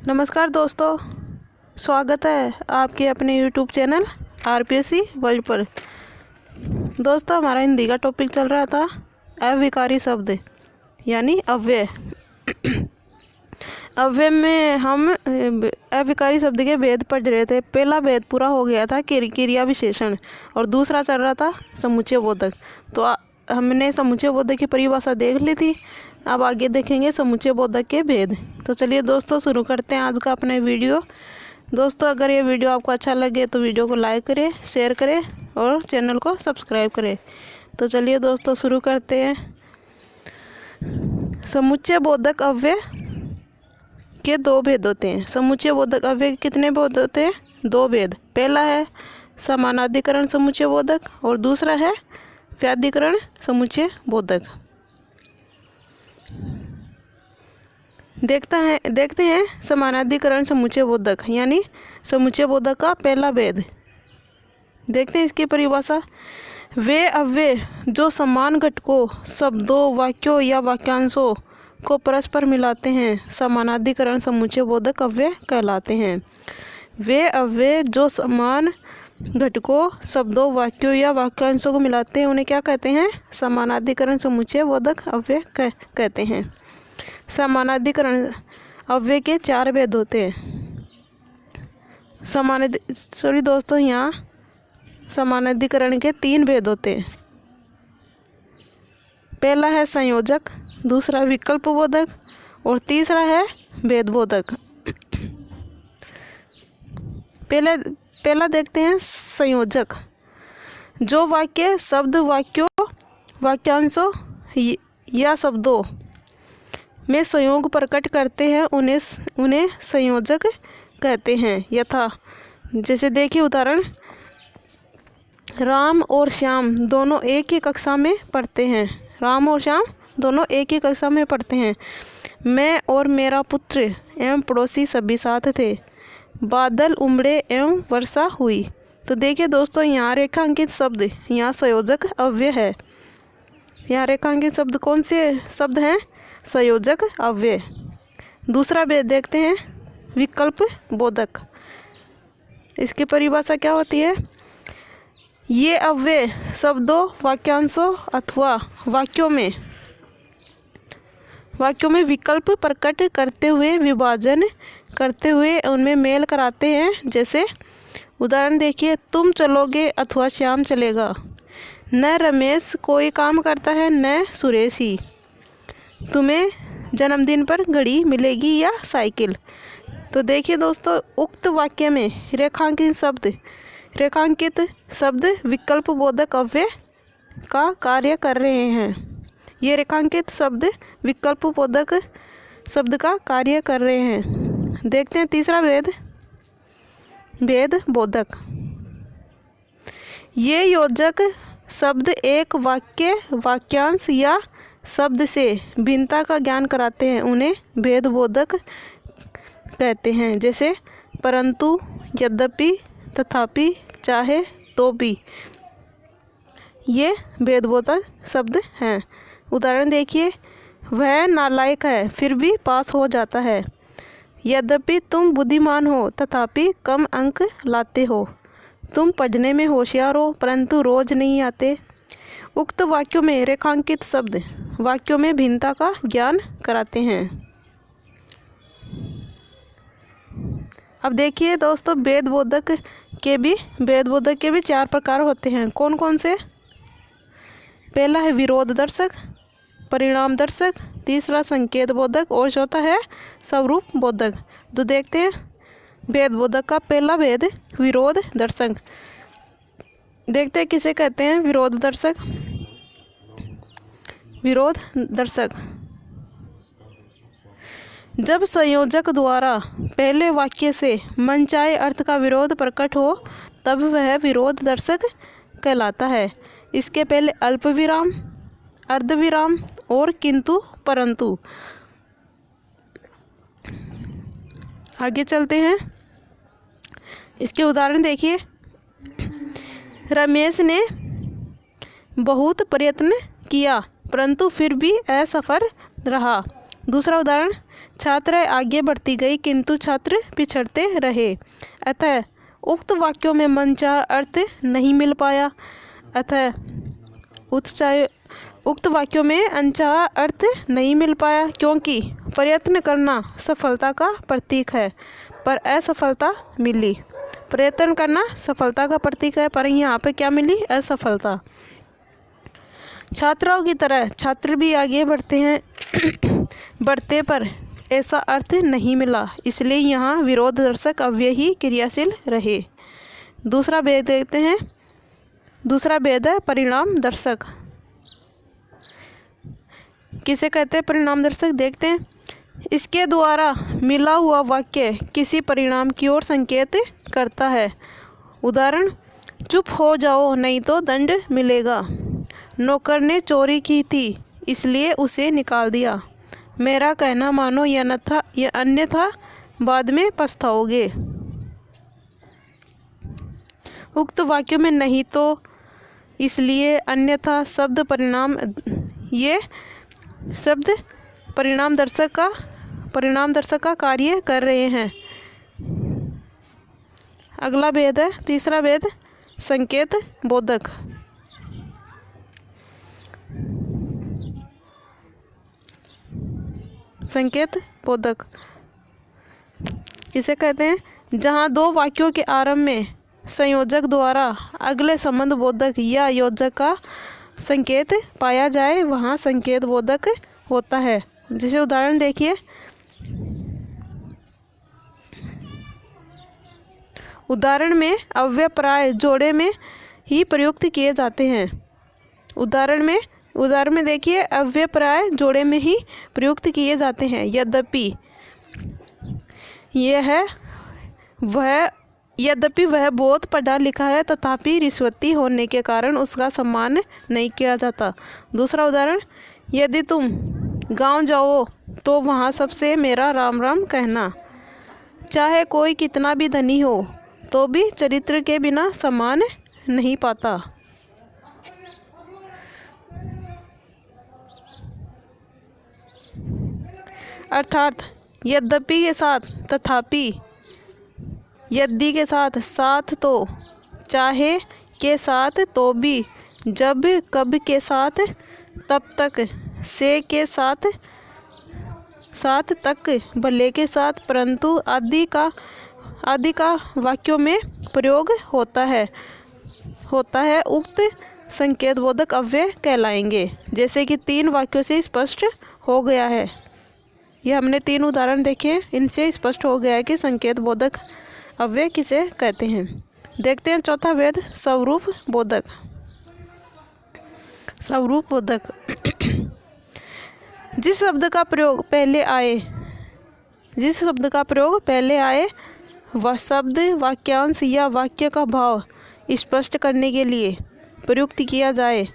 नमस्कार दोस्तों, स्वागत है आपके अपने YouTube चैनल RPSC वर्ल्ड पर। दोस्तों, हमारा हिंदी का टॉपिक चल रहा था अविकारी शब्द यानी अव्यय। अव्यय में हम अविकारी शब्द के भेद पढ़ रहे थे। पहला भेद पूरा हो गया था क्रिया विशेषण और दूसरा चल रहा था समुच्चय बोधक। तो हमने समुच्चय बोधक की परिभाषा देख ली थी। अब आगे देखेंगे समुच्चय बोधक के भेद। तो चलिए दोस्तों, शुरू करते हैं आज का अपने वीडियो। दोस्तों, अगर ये वीडियो आपको अच्छा लगे तो वीडियो को लाइक करें, शेयर करें और चैनल को सब्सक्राइब करें। तो चलिए दोस्तों, शुरू करते हैं। समुच्चय बोधक अव्यय के दो भेद होते हैं। समुच्चय बोधक अव्यय के कितने भेद होते हैं? दो भेद। पहला है समानाधिकरण समुच्चय बोधक और दूसरा है व्याधिकरण समुच्चय बोधक। देखते हैं समानाधिकरण समुच्चय बोधक यानी समुच्चय बोधक का पहला भेद। देखते हैं इसकी परिभाषा। वे अव्यय जो समान घटकों, शब्दों, वाक्यों या वाक्यांशों को परस्पर मिलाते हैं समानाधिकरण समुच्चय बोधक अव्यय कहलाते हैं। वे अव्यय जो समान घटकों, शब्दों, वाक्यों या वाक्यांशों को मिलाते हैं उन्हें क्या कहते हैं? समानाधिकरण समुच्चय बोधक अव्यय कहते हैं। समानाधिकरण अव्यय के चार भेद होते हैं। यहाँ समानाधिकरण के तीन भेद होते हैं। पहला है संयोजक, दूसरा विकल्प बोधक और तीसरा है भेद बोधक। पहला देखते हैं संयोजक। जो वाक्य, शब्द, वाक्यों, वाक्यांशों या शब्दों में संयोग प्रकट करते हैं उन्हें संयोजक कहते हैं। यथा जैसे देखिए उदाहरण, राम और श्याम दोनों एक ही कक्षा में पढ़ते हैं। राम और श्याम दोनों एक ही कक्षा में पढ़ते हैं। मैं और मेरा पुत्र एवं पड़ोसी सभी साथ थे। बादल उमड़े एवं वर्षा हुई। तो देखिए दोस्तों, यहाँ रेखांकित शब्द यहाँ संयोजक अव्यय है। यहाँ रेखांकित शब्द कौन से शब्द हैं? संयोजक अव्यय। दूसरा भेद देखते हैं विकल्प बोधक। इसकी परिभाषा क्या होती है? ये अव्यय शब्दों, वाक्यांशों अथवा वाक्यों में विकल्प प्रकट करते हुए विभाजन करते हुए उनमें मेल कराते हैं। जैसे उदाहरण देखिए, तुम चलोगे अथवा श्याम चलेगा। न रमेश कोई काम करता है न सुरेश ही। तुम्हें जन्मदिन पर घड़ी मिलेगी या साइकिल। तो देखिए दोस्तों, उक्त वाक्य में रेखांकित शब्द विकल्प बोधक अव्यय का कार्य कर रहे हैं। ये रेखांकित शब्द विकल्प बोधक शब्द का कार्य कर रहे हैं। देखते हैं तीसरा भेद बोधक। ये योजक शब्द एक वाक्य, वाक्यांश या शब्द से भिन्नता का ज्ञान कराते हैं उन्हें भेद बोधक कहते हैं। जैसे परंतु, यद्यपि, तथापि, चाहे, तो भी। ये भेद बोधक शब्द हैं। उदाहरण देखिए, वह नालायक है फिर भी पास हो जाता है। यद्यपि तुम बुद्धिमान हो तथापि कम अंक लाते हो। तुम पढ़ने में होशियार हो परंतु रोज नहीं आते। उक्त वाक्यों में रेखांकित शब्द वाक्यों में भिन्नता का ज्ञान कराते हैं। अब देखिए दोस्तों, भेद बोधक के भी चार प्रकार होते हैं। कौन कौन से? पहला है विरोध दर्शक, परिणाम दर्शक, तीसरा संकेत बोधक और चौथा है स्वरूप बोधक। तो देखते हैं भेद बोधक का पहला भेद विरोध दर्शक। देखते हैं किसे कहते हैं विरोध दर्शक। विरोध दर्शक जब संयोजक द्वारा पहले वाक्य से मनचाहे अर्थ का विरोध प्रकट हो तब वह विरोध दर्शक कहलाता है। इसके पहले अल्प विराम, अर्धविराम और किंतु, परंतु। आगे चलते हैं। इसके उदाहरण देखिए, रमेश ने बहुत प्रयत्न किया परंतु फिर भी असफल रहा। दूसरा उदाहरण, छात्रा आगे बढ़ती गई किंतु छात्र पिछड़ते रहे, अतः उक्त वाक्यों में मनचाहा अर्थ नहीं मिल पाया। अतः उक्त वाक्यों में अनचाहा अर्थ नहीं मिल पाया क्योंकि प्रयत्न करना सफलता का प्रतीक है पर असफलता मिली। प्रयत्न करना सफलता का प्रतीक है पर यहाँ पे क्या मिली? असफलता। छात्राओं की तरह छात्र भी आगे बढ़ते हैं बढ़ते पर ऐसा अर्थ नहीं मिला, इसलिए यहाँ विरोध दर्शक अव्यय ही क्रियाशील रहे। दूसरा भेद देखते हैं। दूसरा भेद है परिणाम दर्शक। किसे कहते हैं परिणाम दर्शक? देखते हैं। इसके द्वारा मिला हुआ वाक्य किसी परिणाम की ओर संकेत करता है। उदाहरण, चुप हो जाओ नहीं तो दंड मिलेगा। नौकर ने चोरी की थी इसलिए उसे निकाल दिया। मेरा कहना मानो या अन्यथा बाद में पछताओगे। उक्त वाक्यों में नहीं तो, इसलिए, अन्यथा शब्द परिणाम ये शब्द परिणाम दर्शक का कार्य कर रहे हैं। अगला भेद है तीसरा भेद संकेत बोधक। संकेत बोधक किसे कहते हैं? जहाँ दो वाक्यों के आरंभ में संयोजक द्वारा अगले संबंध बोधक या योजक का संकेत पाया जाए वहाँ संकेत बोधक होता है। जैसे उदाहरण देखिए। उदाहरण में अव्यय प्राय जोड़े में ही प्रयुक्त किए जाते हैं। उदाहरण में देखिए अव्यय प्राय जोड़े में ही प्रयुक्त किए जाते हैं। यद्यपि वह बहुत पढ़ा लिखा है तथापि रिश्वती होने के कारण उसका सम्मान नहीं किया जाता। दूसरा उदाहरण, यदि तुम गांव जाओ तो वहाँ सबसे मेरा राम राम कहना। चाहे कोई कितना भी धनी हो तो भी चरित्र के बिना सम्मान नहीं पाता। अर्थात यद्यपि के साथ तथापि, यदि के साथ साथ तो, चाहे के साथ तो भी, जब कब के साथ तब तक, से के साथ साथ तक, भले के साथ परंतु आदि का वाक्यों में प्रयोग होता है उक्त संकेत बोधक अव्यय कहलाएंगे। जैसे कि 3 वाक्यों से स्पष्ट हो गया है। ये हमने 3 उदाहरण देखे, इनसे स्पष्ट हो गया है कि संकेत बोधक अव्यय किसे कहते हैं। देखते हैं चौथा भेद स्वरूप बोधक। स्वरूप बोधक जिस शब्द का प्रयोग पहले आए वह शब्द वाक्यांश या वाक्य का भाव स्पष्ट करने के लिए प्रयुक्त किया जाए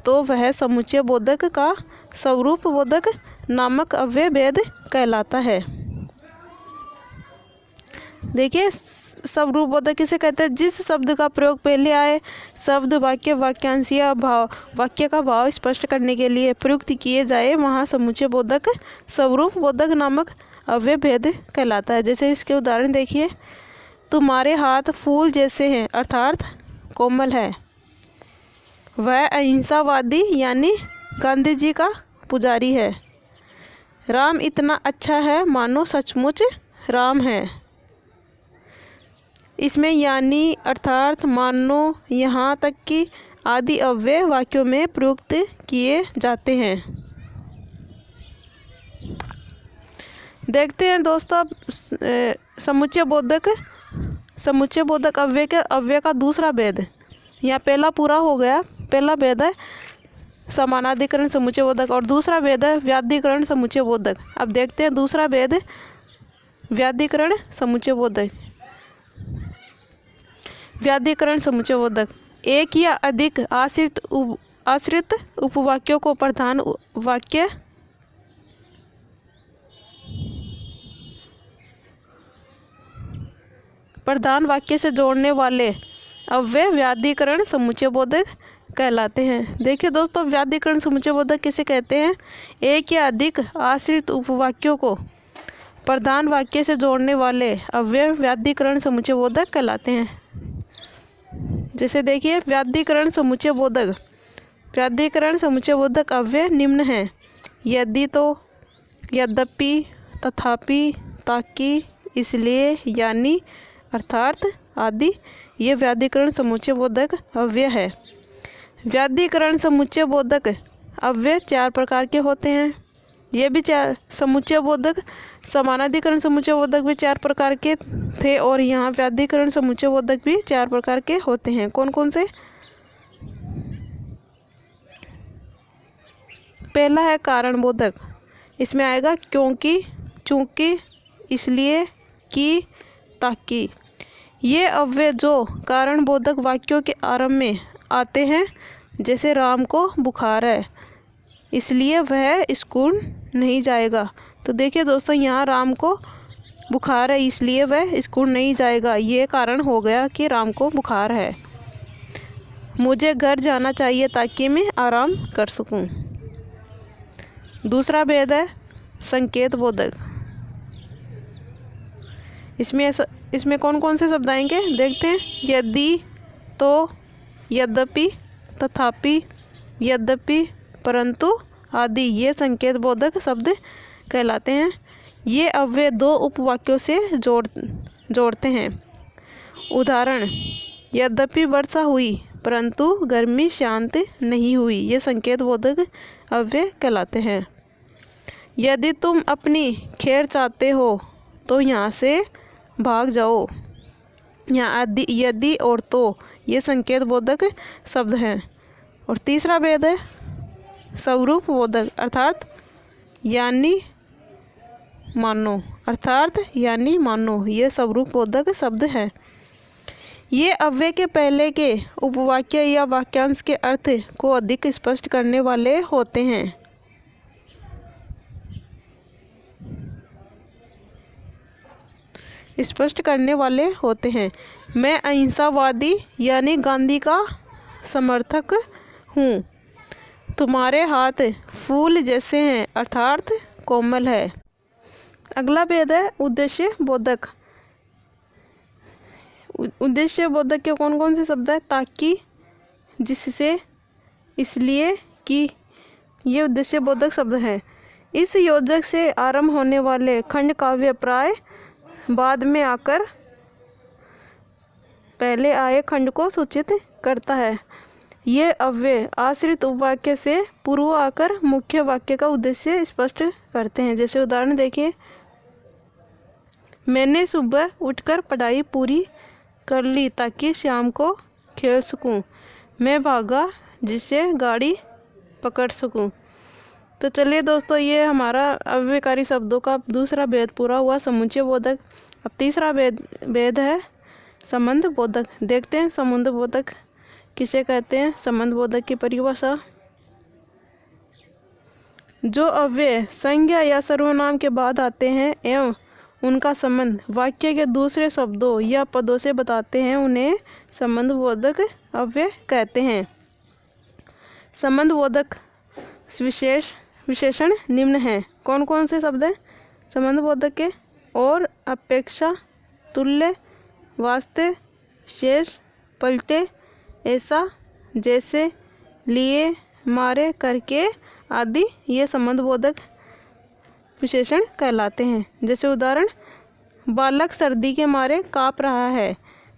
तो वह समुच्चय बोधक का स्वरूप बोधक नामक अव्यय भेद कहलाता है। देखिए स्वरूप बोधक किसे कहते हैं? जिस शब्द का प्रयोग पहले आए शब्द वाक्य वाक्यांश या वाक्य का भाव स्पष्ट करने के लिए प्रयुक्त किए जाए वहाँ समुच्चय बोधक स्वरूप बोधक नामक अव्यय भेद कहलाता है। जैसे इसके उदाहरण देखिए। तुम्हारे हाथ फूल जैसे हैं अर्थात कोमल है। वह अहिंसावादी यानी गांधी जी का पुजारी है। राम इतना अच्छा है मानो सचमुच राम है। इसमें यानी अर्थात मानो यहाँ तक कि आदि अव्यय वाक्यों में प्रयुक्त किए जाते हैं। देखते हैं दोस्तों समुच्चय बोधक अव्यय का दूसरा भेद। यहाँ पहला पूरा हो गया। पहला भेद है समानाधिकरण समुच्चय बोधक और दूसरा भेद है व्याधिकरण समुच्चय बोधक। अब देखते हैं दूसरा भेद व्याधिकरण समुच्चय बोधक। व्याधिकरण समुच्चय बोधक एक या अधिक आश्रित उपवाक्यों को प्रधान वाक्य से जोड़ने वाले अव्यय व्याधिकरण समुच्चय बोधक कहलाते हैं। देखिए दोस्तों व्याधिकरण समुच्चय बोधक किसे कहते हैं? एक या अधिक आश्रित उपवाक्यों को प्रधान वाक्य से जोड़ने वाले अव्यय व्याधिकरण समुच्चय बोधक कहलाते हैं। जैसे देखिए व्याधिकरण समुच्चय बोधक, व्याधिकरण समुच्चय बोधक अव्यय निम्न हैं: यदि, तो, यद्यपि, तथापि, ताकि, इसलिए, यानी, अर्थात आदि। ये व्याधिकरण समुच्चय बोधक अव्यय है। व्याधिकरण समुच्चय बोधक अव्यय 4 प्रकार के होते हैं। ये भी 4 समुच्चय बोधक, समानाधिकरण समुच्चय बोधक भी 4 प्रकार के थे और यहाँ व्याधिकरण समुच्चय बोधक भी 4 प्रकार के होते हैं। कौन कौन से? पहला है कारण बोधक। इसमें आएगा क्योंकि, चूंकि, इसलिए, कि, ताकि। ये अव्यय जो कारण बोधक वाक्यों के आरंभ में आते हैं, जैसे राम को बुखार है इसलिए वह स्कूल नहीं जाएगा। तो देखिए दोस्तों, यहाँ राम को बुखार है इसलिए वह स्कूल नहीं जाएगा, ये कारण हो गया कि राम को बुखार है। मुझे घर जाना चाहिए ताकि मैं आराम कर सकूं। दूसरा भेद है संकेत बोधक। इसमें कौन कौन से शब्द आएंगे देखते हैं। यदि, तो, यद्यपि, तथापि, यद्यपि, परंतु आदि। ये संकेत बोधक शब्द कहलाते हैं। ये अव्यय 2 उपवाक्यों से जोड़ते हैं। उदाहरण: यद्यपि वर्षा हुई परंतु गर्मी शांत नहीं हुई। ये संकेत बोधक अव्यय कहलाते हैं। यदि तुम अपनी खैर चाहते हो तो यहाँ से भाग जाओ। यहाँ यदि और तो ये संकेत बोधक शब्द हैं। और तीसरा भेद है स्वरूप बोधक, अर्थात यानी, मानो, अर्थात यानी, मानो। ये स्वरूप बोधक शब्द है। ये अव्यय के पहले के उपवाक्य या वाक्यांश के अर्थ को अधिक स्पष्ट करने वाले होते हैं। मैं अहिंसावादी यानी गांधी का समर्थक हूँ। तुम्हारे हाथ फूल जैसे हैं, अर्थात कोमल है। अगला भेद है उद्देश्य बोधक। उद्देश्य बोधक के कौन कौन से शब्द है? ताकि, जिससे, इसलिए, कि। ये उद्देश्य बोधक शब्द हैं। इस योजक से आरंभ होने वाले खंड काव्य प्राय बाद में आकर पहले आए खंड को सूचित करता है। ये अव्यय आश्रित उपवाक्य से पूर्व आकर मुख्य वाक्य का उद्देश्य स्पष्ट करते हैं। जैसे उदाहरण देखिए, मैंने सुबह उठकर पढ़ाई पूरी कर ली ताकि शाम को खेल सकूं। मैं भागा जिससे गाड़ी पकड़ सकूं। तो चलिए दोस्तों, ये हमारा अव्ययकारी शब्दों का दूसरा भेद पूरा हुआ, समुच्चय बोधक। अब तीसरा भेद है संबंध बोधक। देखते हैं संबंध बोधक किसे कहते हैं। संबंध बोधक की परिभाषा: जो अव्यय संज्ञा या सर्वनाम के बाद आते हैं एवं उनका संबंध वाक्य के दूसरे शब्दों या पदों से बताते हैं, उन्हें संबंध बोधक अव्यय कहते हैं। संबंध बोधक विशेषण निम्न हैं। कौन कौन से शब्द हैं संबंध बोधक के? और, अपेक्षा, तुल्य, वास्ते, विशेष, पलटे, ऐसा, जैसे, लिए, मारे, करके आदि। ये संबंध बोधक विशेषण कहलाते हैं। जैसे उदाहरण, बालक सर्दी के मारे काँप रहा है,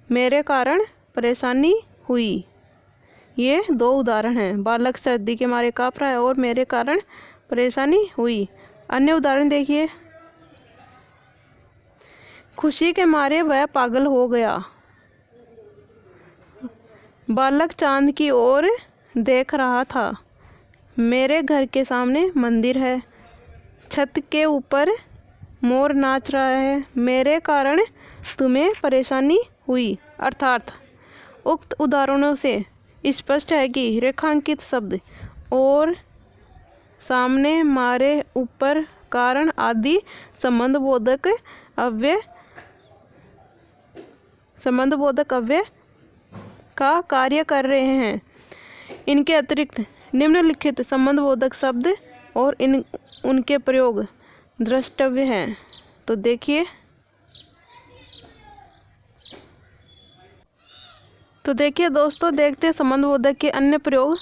मेरे कारण परेशानी हुई। ये 2 उदाहरण हैं। बालक सर्दी के मारे काँप रहा है और मेरे कारण परेशानी हुई। अन्य उदाहरण देखिए, खुशी के मारे वह पागल हो गया। बालक चांद की ओर देख रहा था, मेरे घर के सामने मंदिर है। छत के ऊपर मोर नाच रहा है, मेरे कारण तुम्हें परेशानी हुई। अर्थात उक्त उदाहरणों से स्पष्ट है कि रेखांकित शब्द और, सामने, मारे, ऊपर, कारण आदि संबंध बोधक अव्यय का कार्य कर रहे हैं। इनके अतिरिक्त निम्नलिखित संबंध बोधक शब्द और उनके प्रयोग द्रष्टव्य हैं। तो देखिए दोस्तों, देखते हैं संबंधबोधक के अन्य प्रयोग।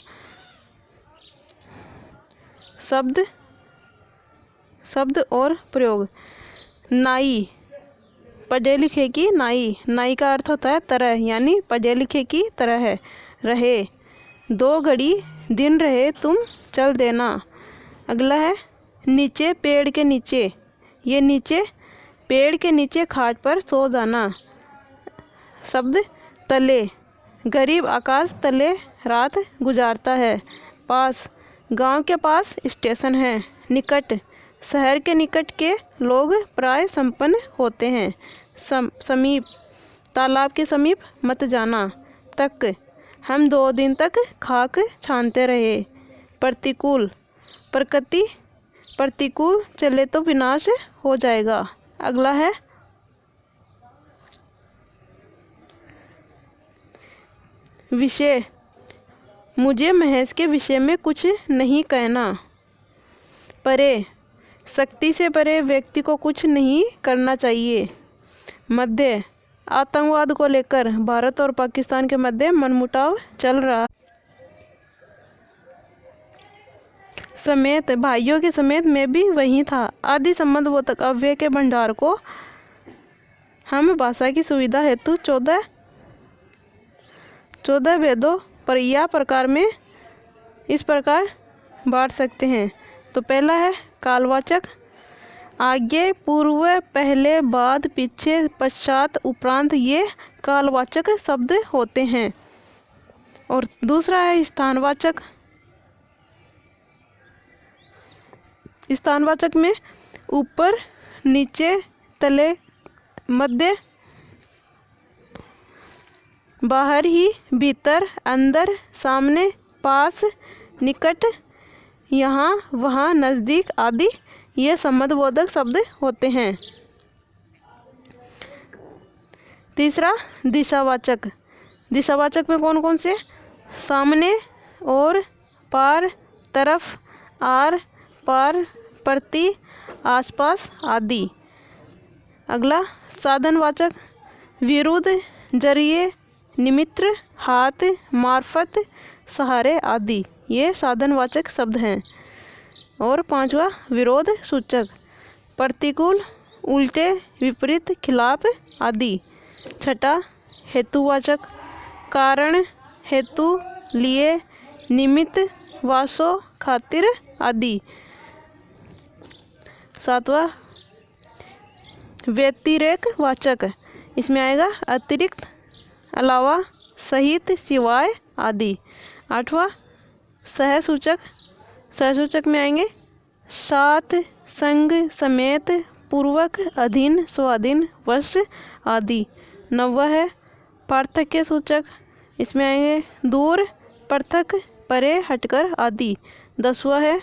शब्द और प्रयोग। नाई, पढ़े लिखे की नाई। नाई का अर्थ होता है तरह, यानी पढ़े लिखे की तरह है। रहे, 2 घड़ी दिन रहे तुम चल देना। अगला है नीचे, पेड़ के नीचे। ये नीचे, पेड़ के नीचे खाट पर सो जाना। शब्द तले, गरीब आकाश तले रात गुजारता है। पास, गांव के पास स्टेशन है। निकट, शहर के निकट के लोग प्राय संपन्न होते हैं। समीप, तालाब के समीप मत जाना। तक, हम 2 दिन तक खाक छानते रहे। प्रतिकूल, प्रकृति प्रतिकूल चले तो विनाश हो जाएगा। अगला है विषय, मुझे महेश के विषय में कुछ नहीं कहना। परे, शक्ति से परे व्यक्ति को कुछ नहीं करना चाहिए। मध्य, आतंकवाद को लेकर भारत और पाकिस्तान के मध्य मनमुटाव चल रहा। समेत, भाइयों के समेत मैं भी वहीं था। आदि संबंधबोधक अव्यय के भंडार को हम भाषा की सुविधा हेतु 14 भेदों पर या प्रकार में इस प्रकार बांट सकते हैं। तो पहला है कालवाचक। आगे, पूर्व, पहले, बाद, पीछे, पश्चात, उपरांत, ये कालवाचक शब्द होते हैं। और दूसरा है स्थानवाचक। स्थानवाचक में ऊपर, नीचे, तले, मध्य, बाहर ही, भीतर, अंदर, सामने, पास, निकट, यहाँ, वहाँ, नज़दीक आदि ये संबंधबोधक शब्द होते हैं। तीसरा दिशावाचक। दिशावाचक में कौन कौन से? सामने, और, पार, तरफ, आर पार, प्रति, आसपास आदि। अगला साधनवाचक। विरुद्ध, जरिए, निमित्त, हाथ, मार्फत, सहारे आदि ये साधनवाचक शब्द हैं। और 5वां विरोध सूचक। प्रतिकूल, उल्टे, विपरीत, खिलाफ आदि। 6वां हेतुवाचक। कारण, हेतु, लिए, निमित्त, वासो, खातिर आदि। 7वां व्यतिरेकवाचक। इसमें आएगा अतिरिक्त, अलावा, सहित, सिवाय आदि। 8वां सहसूचक। सहसूचक में आएंगे साथ, संग, समेत, पूर्वक, अधीन, स्वाधीन, वश आदि। 9वां है पार्थक्य सूचक। इसमें आएंगे दूर, पृथक, परे, हटकर आदि। 10वां है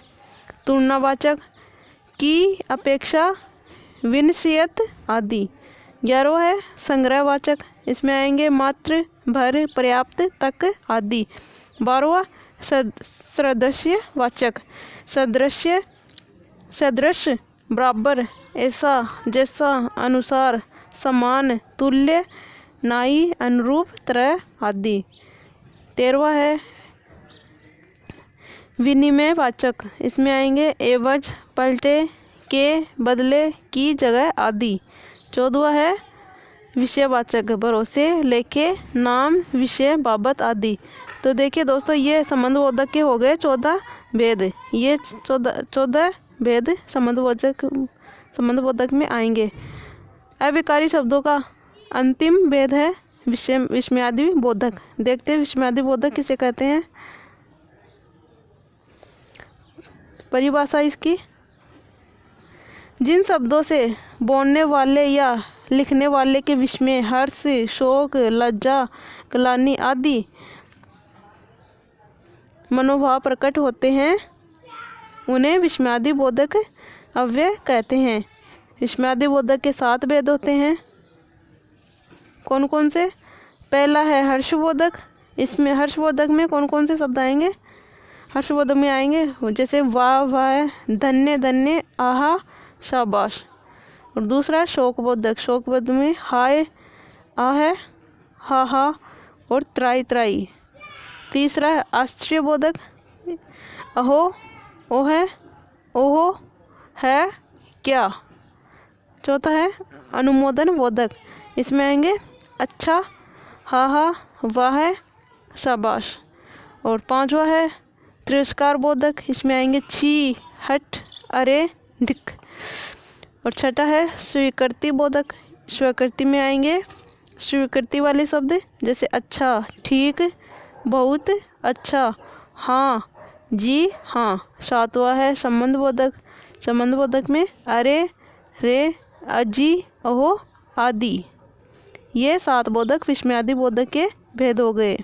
तुलनावाचक। की, अपेक्षा, विनश्यत आदि। 11वां है संग्रहवाचक। इसमें आएंगे मात्र, भर, पर्याप्त, तक आदि। 12वां सदृश्यवाचक। सदृश, बराबर, ऐसा, जैसा, अनुसार, समान, तुल्य, नाई, अनुरूप, तरह आदि। 13वां है विनिमयवाचक। इसमें आएंगे एवज, पलटे, के, बदले, की, जगह आदि। 14वां है विषयवाचक। भरोसे, लेखे, नाम, विषय, बाबत आदि। तो देखिए दोस्तों, ये संबंधबोधक के हो गए 14 भेद। ये 14 भेद संबंधबोधक में आएंगे। अविकारी शब्दों का अंतिम भेद है विस्मयादि बोधक। देखते हैं विस्मयादि बोधक किसे कहते हैं। परिभाषा इसकी, जिन शब्दों से बोलने वाले या लिखने वाले के विस्मय, हर्ष, शोक, लज्जा, ग्लानि आदि मनोभाव प्रकट होते हैं, उन्हें विस्मयादि बोधक अव्यय कहते हैं। विस्मयादि बोधक के 7 भेद होते हैं। कौन कौन से? पहला है हर्षबोधक। इसमें हर्षबोधक में कौन कौन से शब्द आएंगे? हर्षबोधक में आएंगे जैसे वाह वाह, धन्य धन्य, आहा, शाबाश। और दूसरा है शोकबोधक। शोकबोधक में हाय आ है, हा हा और त्राई त्राई। तीसरा है आश्चर्यबोधक, अहो ओ है, ओहो है क्या। चौथा है अनुमोदन बोधक, इसमें आएंगे अच्छा, हा हा, वाह है, शाबाश। और पांचवा है तिरस्कार बोधक, इसमें आएंगे छी, हट, अरे, धिक। और छठा है स्वीकृति बोधक। स्वीकृति में आएंगे स्वीकृति वाले शब्द जैसे अच्छा, ठीक, बहुत अच्छा, हाँ, जी हाँ। सातवां है संबंध बोधक। संबंध बोधक में अरे, रे, अजी, ओहो आदि। ये 7 बोधक विस्मयादि बोधक के भेद हो गए।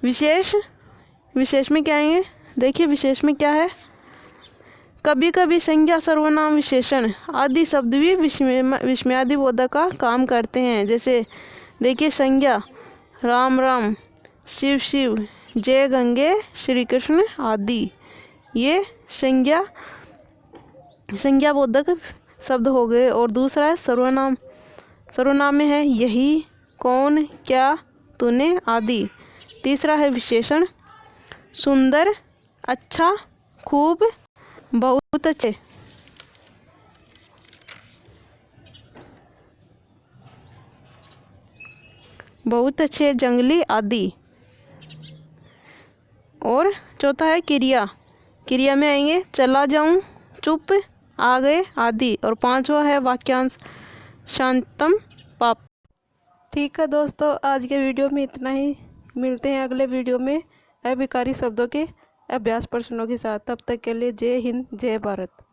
विशेष में क्या आएंगे, देखिए विशेष में क्या है। कभी कभी संज्ञा, सर्वनाम, विशेषण आदि शब्द भी विस्मयादि बोधक का काम करते हैं। जैसे देखिए संज्ञा राम राम, शिव शिव, जय गंगे, श्री कृष्ण आदि। ये संज्ञा बोधक शब्द हो गए। और दूसरा है सर्वनाम। सर्वनाम में है यही, कौन, क्या, तूने आदि। तीसरा है विशेषण, सुंदर, अच्छा, खूब, बहुत अच्छे। बहुत अच्छे, जंगली आदि। और चौथा है क्रिया। क्रिया में आएंगे चला जाऊं, चुप, आ गए आदि। और पांचवा है वाक्यांश, शांतम पाप। ठीक है दोस्तों, आज के वीडियो में इतना ही। मिलते हैं अगले वीडियो में अभिकारी शब्दों के अभ्यास प्रश्नों के साथ। तब तक के लिए जय हिंद, जय भारत।